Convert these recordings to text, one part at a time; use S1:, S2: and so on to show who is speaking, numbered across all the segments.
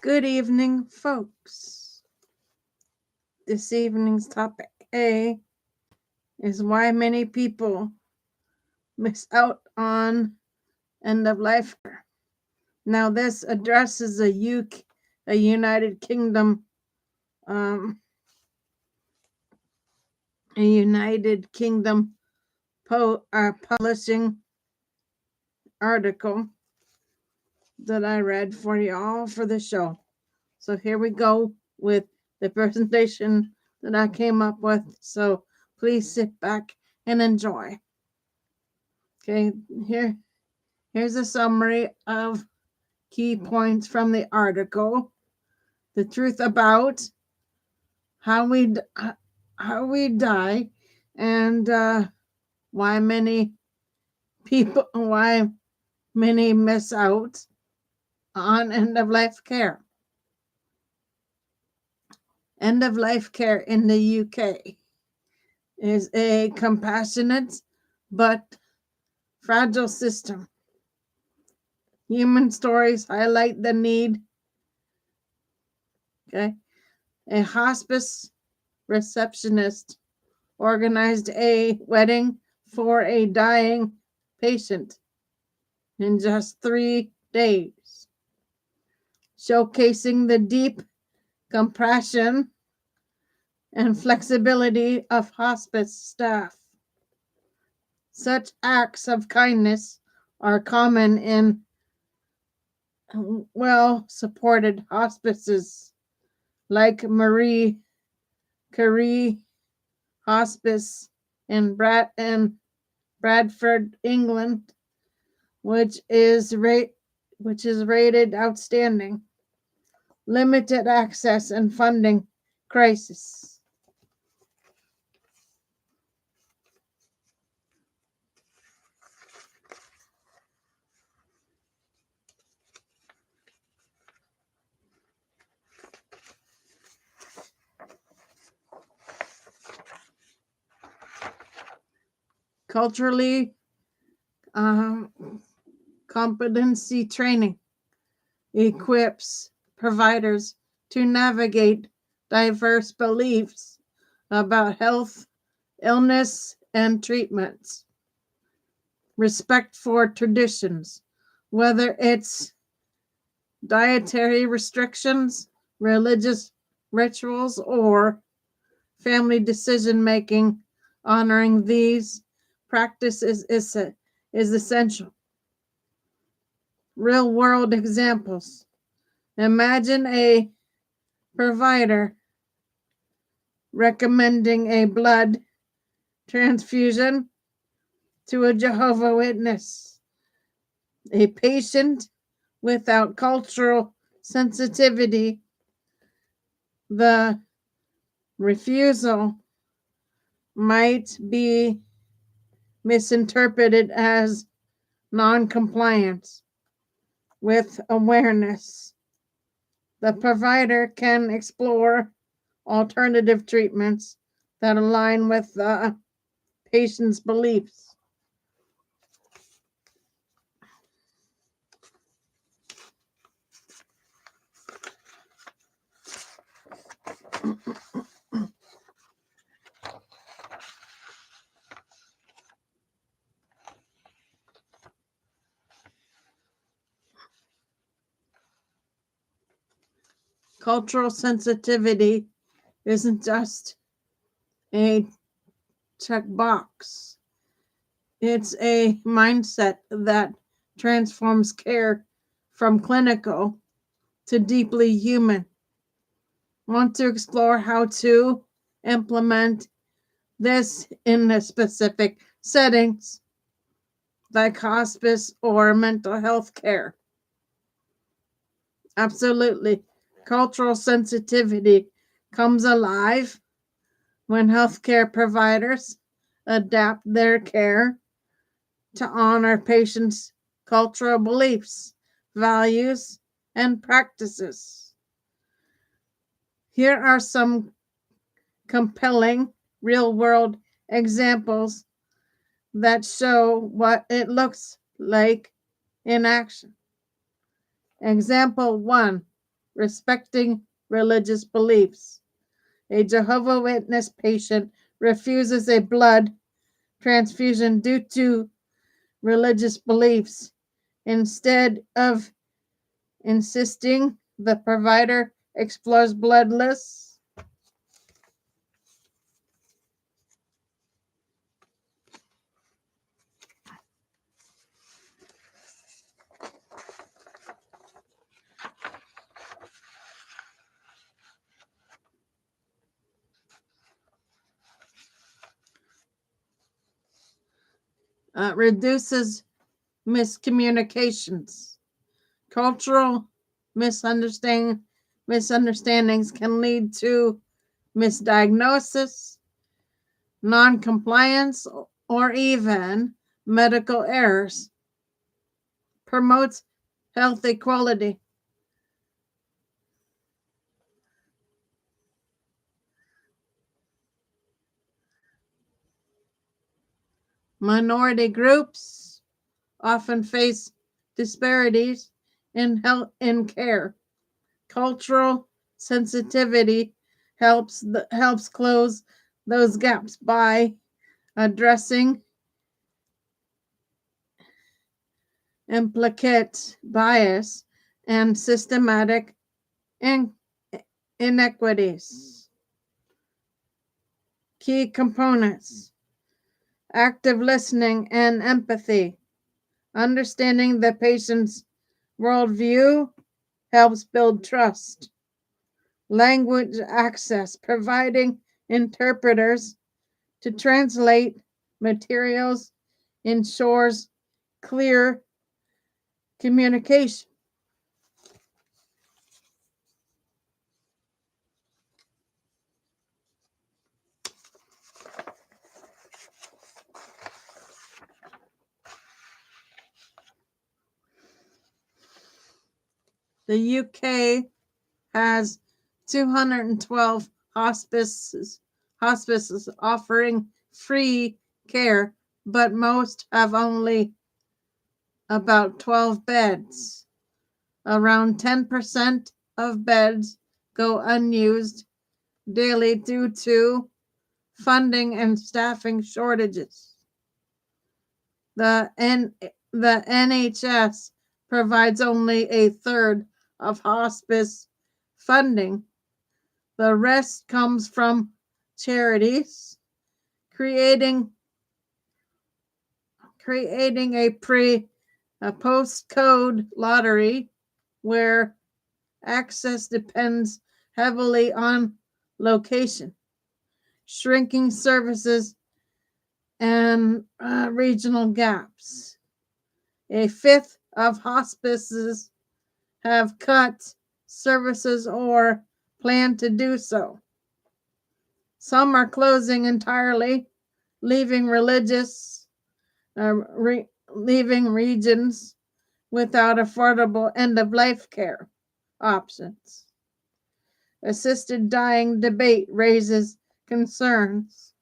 S1: Good evening, folks. This evening's topic A is why many people miss out on end of life care. Now, this addresses a United Kingdom, um, a United Kingdom publishing article that I read for y'all for the show. So here we go with the presentation that I came up with. So please sit back and enjoy. Okay, here's a summary of key points from the article. The truth about how we die, and why many miss out on end of life care. End of life care in the UK is a compassionate but fragile system. Human stories highlight the need. Okay. A hospice receptionist organized a wedding for a dying patient in just 3 days, showcasing the deep compassion and flexibility of hospice staff. Such acts of kindness are common in well-supported hospices like Marie Curie Hospice in Bradford, England, which is rated outstanding. Limited access and funding crisis. Culturally, competency training equips providers to navigate diverse beliefs about health, illness, and treatments. Respect for traditions, whether it's dietary restrictions, religious rituals, or family decision making, honoring these practices is essential. Real world examples. Imagine a provider recommending a blood transfusion to a Jehovah's Witness. A patient without cultural sensitivity, the refusal might be misinterpreted as non-compliance. With awareness, the provider can explore alternative treatments that align with the patient's beliefs. Cultural sensitivity isn't just a checkbox. It's a mindset that transforms care from clinical to deeply human. Want to explore how to implement this in a specific settings like hospice or mental health care? Absolutely. Cultural sensitivity comes alive when healthcare providers adapt their care to honor patients' cultural beliefs, values, and practices. Here are some compelling real-world examples that show what it looks like in action. Example 1. respecting religious beliefs. A Jehovah's Witness patient refuses a blood transfusion due to religious beliefs. Instead of insisting, the provider explores bloodless. Reduces miscommunications. Cultural misunderstandings can lead to misdiagnosis, non-compliance, or even medical errors. Promotes health equality. Minority groups often face disparities in health in care. Cultural sensitivity helps close those gaps by addressing implicit bias and systematic in- inequities. Key components: active listening and empathy. Understanding the patient's worldview helps build trust. Language access, providing interpreters to translate materials ensures clear communication. The UK has 212 hospices offering free care, but most have only about 12 beds. Around 10% of beds go unused daily due to funding and staffing shortages. The NHS provides only a third of hospice funding. The rest comes from charities, creating a postcode lottery where access depends heavily on location, shrinking services and regional gaps. A fifth of hospices have cut services or plan to do so. Some are closing entirely, leaving leaving regions without affordable end-of-life care options. Assisted dying debate raises concerns.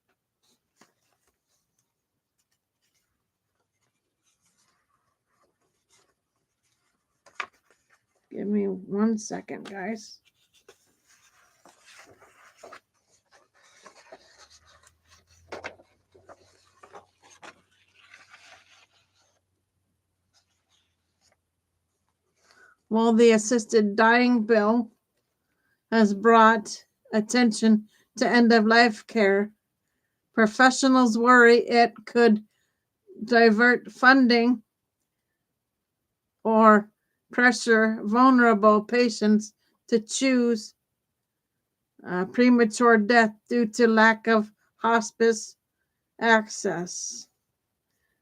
S1: Give me 1 second, guys. While the assisted dying bill has brought attention to end-of-life care, professionals worry it could divert funding or pressure vulnerable patients to choose premature death due to lack of hospice access.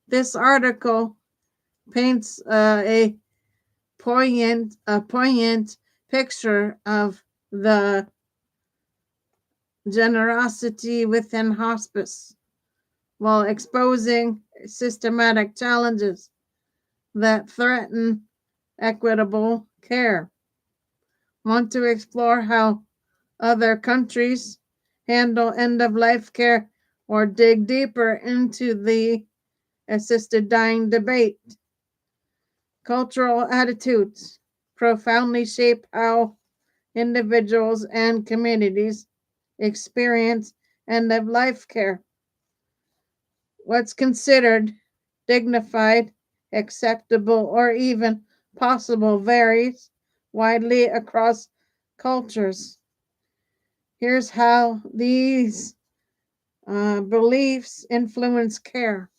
S1: This article paints a poignant picture of the generosity within hospice while exposing systematic challenges that threaten equitable care. Want to explore how other countries handle end-of-life care or dig deeper into the assisted dying debate? Cultural attitudes profoundly shape how individuals and communities experience end of life care. What's considered dignified, acceptable, or even possible varies widely across cultures. Here's how these beliefs influence care.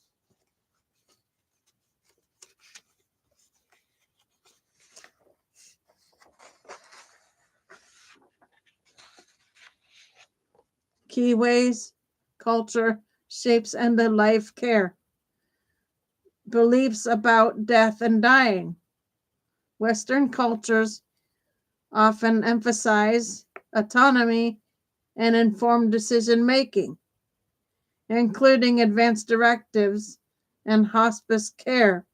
S1: Key ways culture shapes end of life care. Beliefs about death and dying. Western cultures often emphasize autonomy and informed decision making, including advanced directives and hospice care.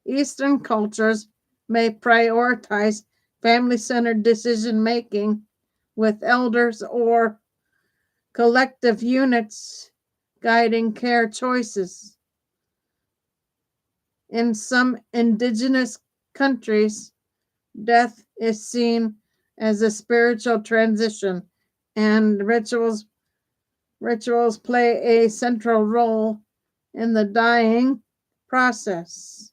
S1: Eastern cultures may prioritize family centered decision making with elders or collective units guiding care choices. In some indigenous countries, death is seen as a spiritual transition, and rituals play a central role in the dying process.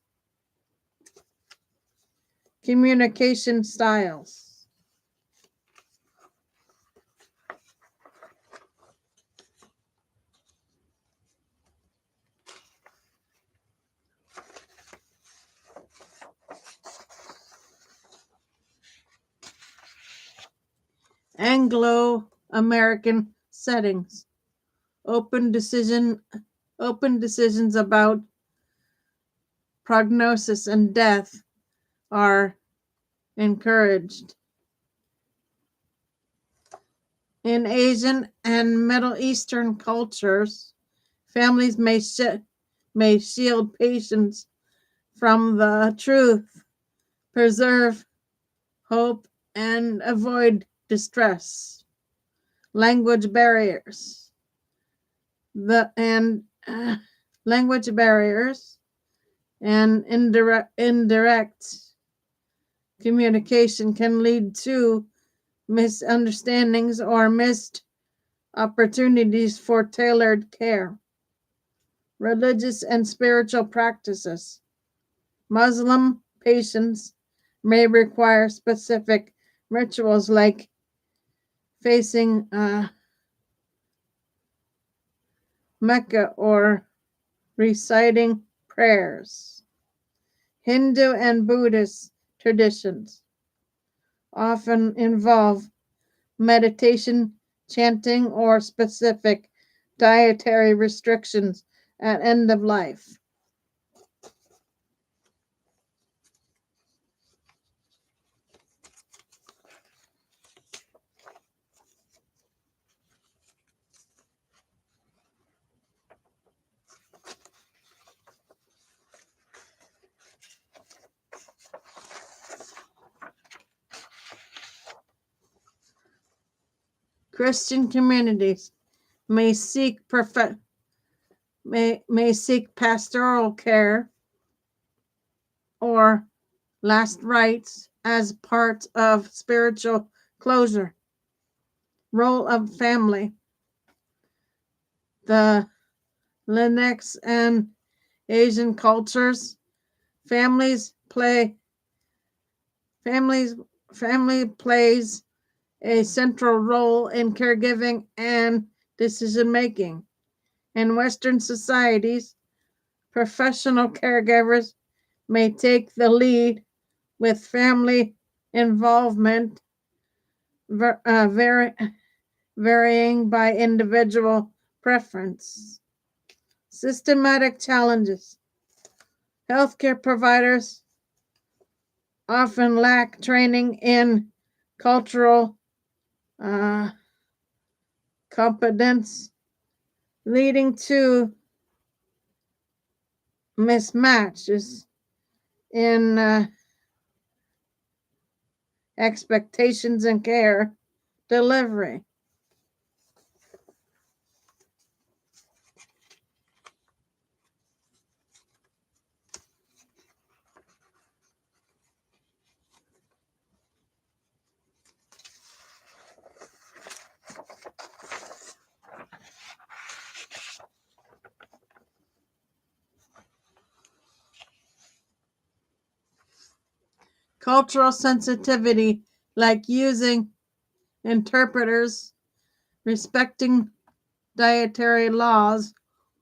S1: Communication styles. Anglo-American settings. Open decision open decisions about prognosis and death are encouraged. In Asian and Middle Eastern cultures, families may shield patients from the truth, preserve hope, and avoid distress. Language barriers. The and language barriers and indirect communication can lead to misunderstandings or missed opportunities for tailored care. Religious and spiritual practices. Muslim patients may require specific rituals like facing Mecca or reciting prayers. Hindu and Buddhist traditions often involve meditation, chanting, or specific dietary restrictions at end of life. Christian communities may seek pastoral care or last rites as part of spiritual closure. Role of family. The Latinx and Asian cultures, families play families family plays a central role in caregiving and decision making. In Western societies, professional caregivers may take the lead with family involvement varying by individual preference. Systematic challenges. Healthcare providers often lack training in cultural competence, leading to mismatches in expectations and care delivery. Cultural sensitivity, like using interpreters, respecting dietary laws,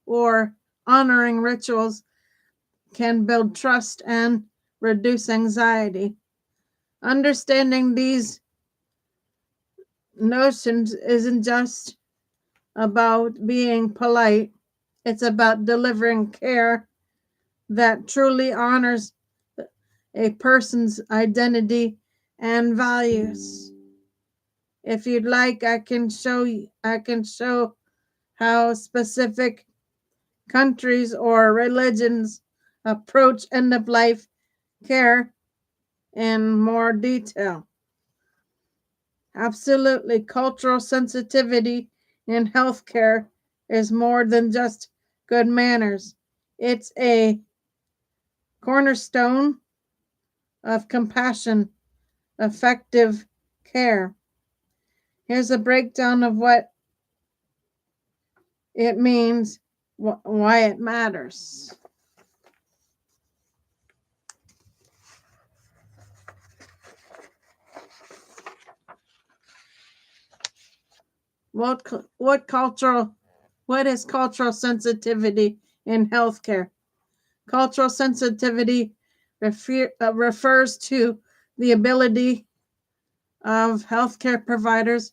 S1: or honoring rituals, can build trust and reduce anxiety. Understanding these notions isn't just about being polite, it's about delivering care that truly honors a person's identity and values. If you'd like, I can show how specific countries or religions approach end of life care in more detail. Absolutely, cultural sensitivity in healthcare is more than just good manners. It's a cornerstone of compassion, effective care. Here's a breakdown of what it means, why it matters. What is cultural sensitivity in healthcare? Cultural sensitivity refers to the ability of healthcare providers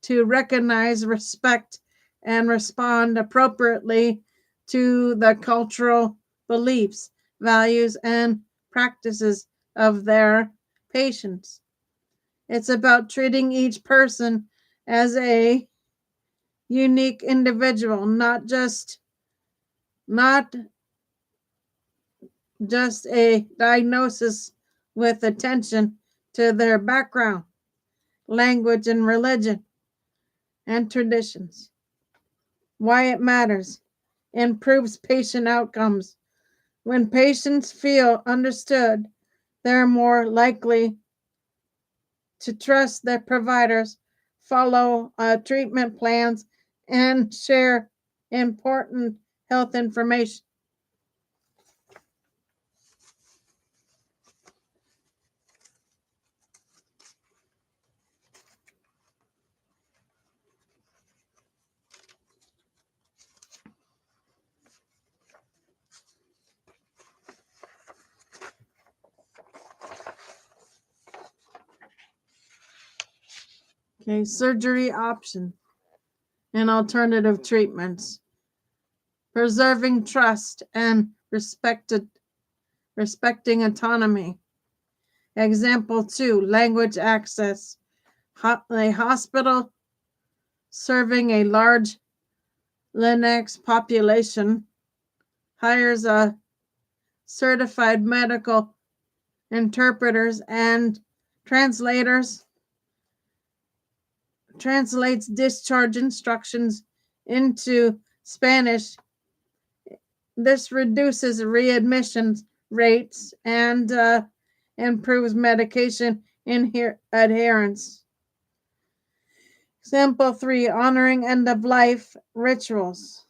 S1: to recognize, respect, and respond appropriately to the cultural beliefs, values, and practices of their patients. It's about treating each person as a unique individual, not just a diagnosis, with attention to their background, language, and religion and traditions. Why it matters: improves patient outcomes. When patients feel understood, they're more likely to trust their providers, follow treatment plans, and share important health information. Okay, surgery option and alternative treatments. Preserving trust and respecting autonomy. Example 2, language access. A hospital serving a large Latinx population hires a certified medical interpreters and translators, translates discharge instructions into Spanish. This reduces readmissions rates and improves medication adherence. Example 3, honoring end of life rituals.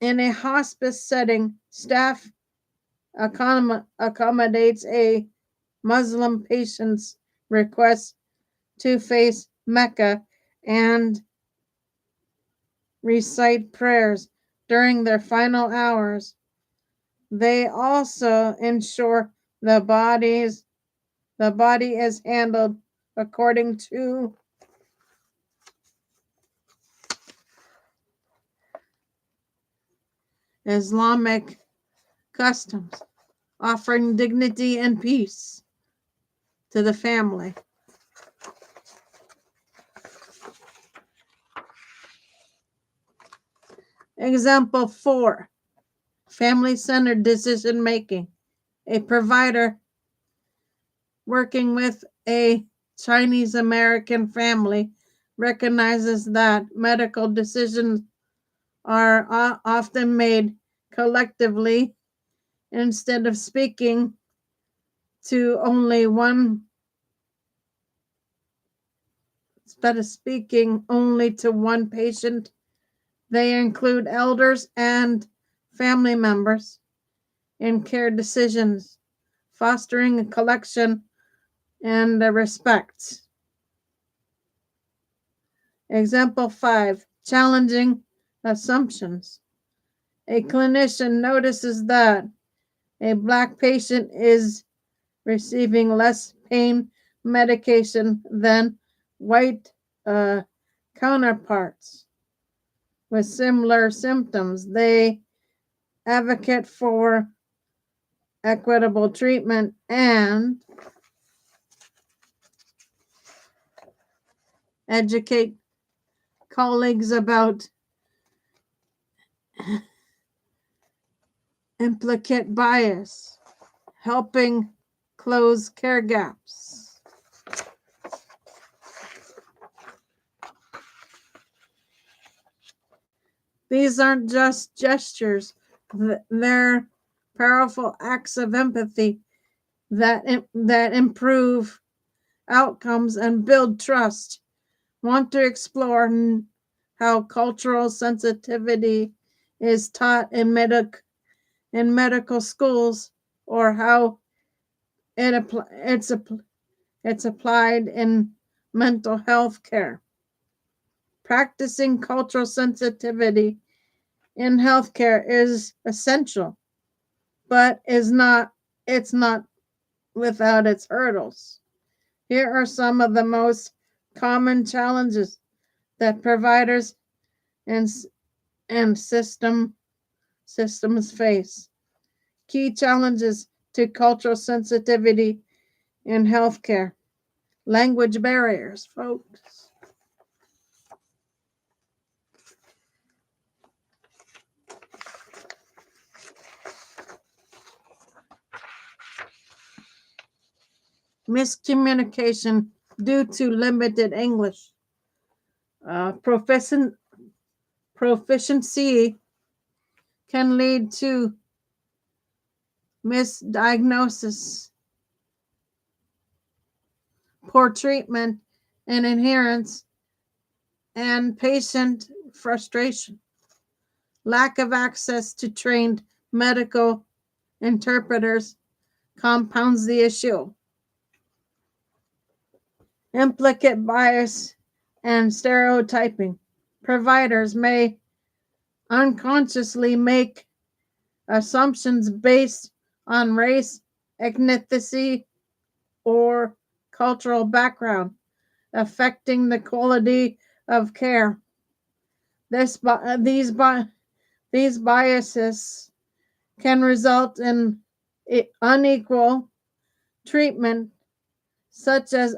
S1: In a hospice setting, staff accommodates a Muslim patient's request to face Mecca and recite prayers during their final hours. They also ensure the body is handled according to Islamic customs, offering dignity and peace to the family. Example 4, family-centered decision making. A provider working with a Chinese American family recognizes that medical decisions are often made collectively instead of speaking to only one patient. They include elders and family members in care decisions, fostering a collection and respect. Example 5, challenging assumptions. A clinician notices that a Black patient is receiving less pain medication than white counterparts with similar symptoms. They advocate for equitable treatment and educate colleagues about implicit bias, helping close care gaps. These aren't just gestures, they're powerful acts of empathy that improve outcomes and build trust. Want to explore how cultural sensitivity is taught in medical schools, or how it's applied in mental health care. Practicing cultural sensitivity in healthcare is essential, but it's not without its hurdles. Here are some of the most common challenges that providers and systems face. Key challenges to cultural sensitivity in healthcare. Language barriers, folks. Miscommunication due to limited English. Proficiency can lead to misdiagnosis, poor treatment and adherence, and patient frustration. Lack of access to trained medical interpreters compounds the issue. Implicit bias and stereotyping. Providers may unconsciously make assumptions based on race, ethnicity, or cultural background, affecting the quality of care. These biases can result in unequal treatment, such as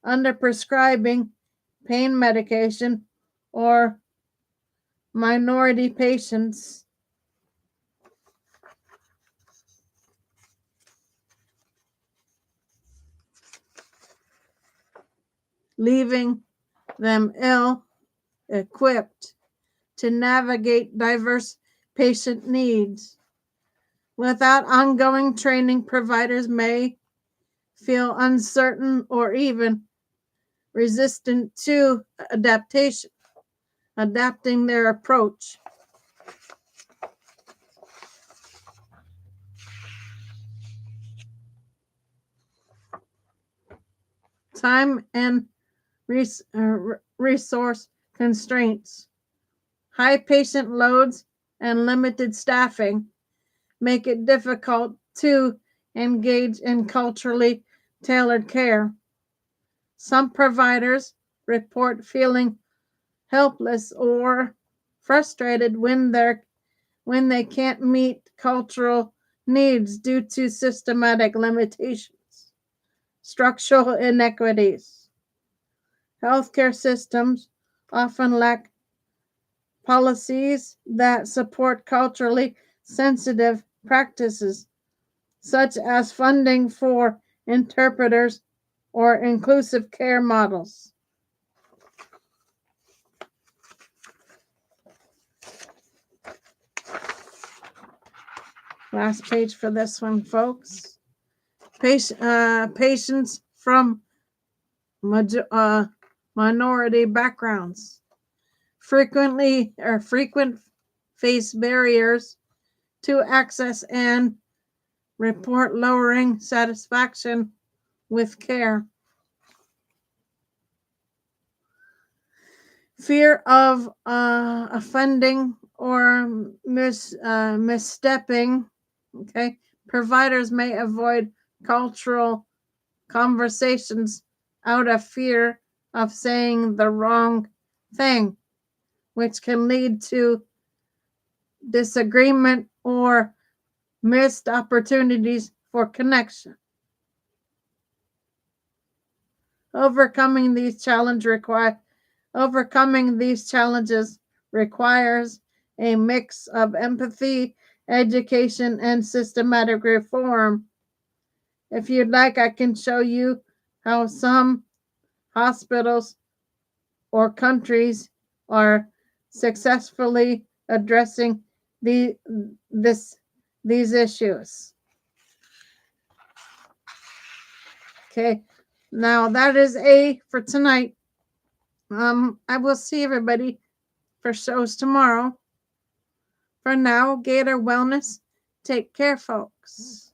S1: underprescribing pain medication or minority patients leaving them ill equipped to navigate diverse patient needs. Without ongoing training, providers may feel uncertain or even resistant to adapting their approach. Time and resource constraints. High patient loads and limited staffing make it difficult to engage in culturally tailored care. Some providers report feeling helpless or frustrated when they can't meet cultural needs due to systematic limitations. Structural inequities. Healthcare systems often lack policies that support culturally sensitive practices, such as funding for interpreters or inclusive care models. Last page for this one, folks. Patients from minority backgrounds frequent face barriers to access and report lowering satisfaction with care. Fear of offending or misstepping. Okay, providers may avoid cultural conversations out of fear of saying the wrong thing, which can lead to disagreement or missed opportunities for connection. Overcoming these challenges requires a mix of empathy, education, and systematic reform. If you'd like, I can show you how some hospitals or countries are successfully addressing the this these issues. Okay, now that is A for tonight. I will see everybody for shows tomorrow. For now, Gator Wellness, take care, folks.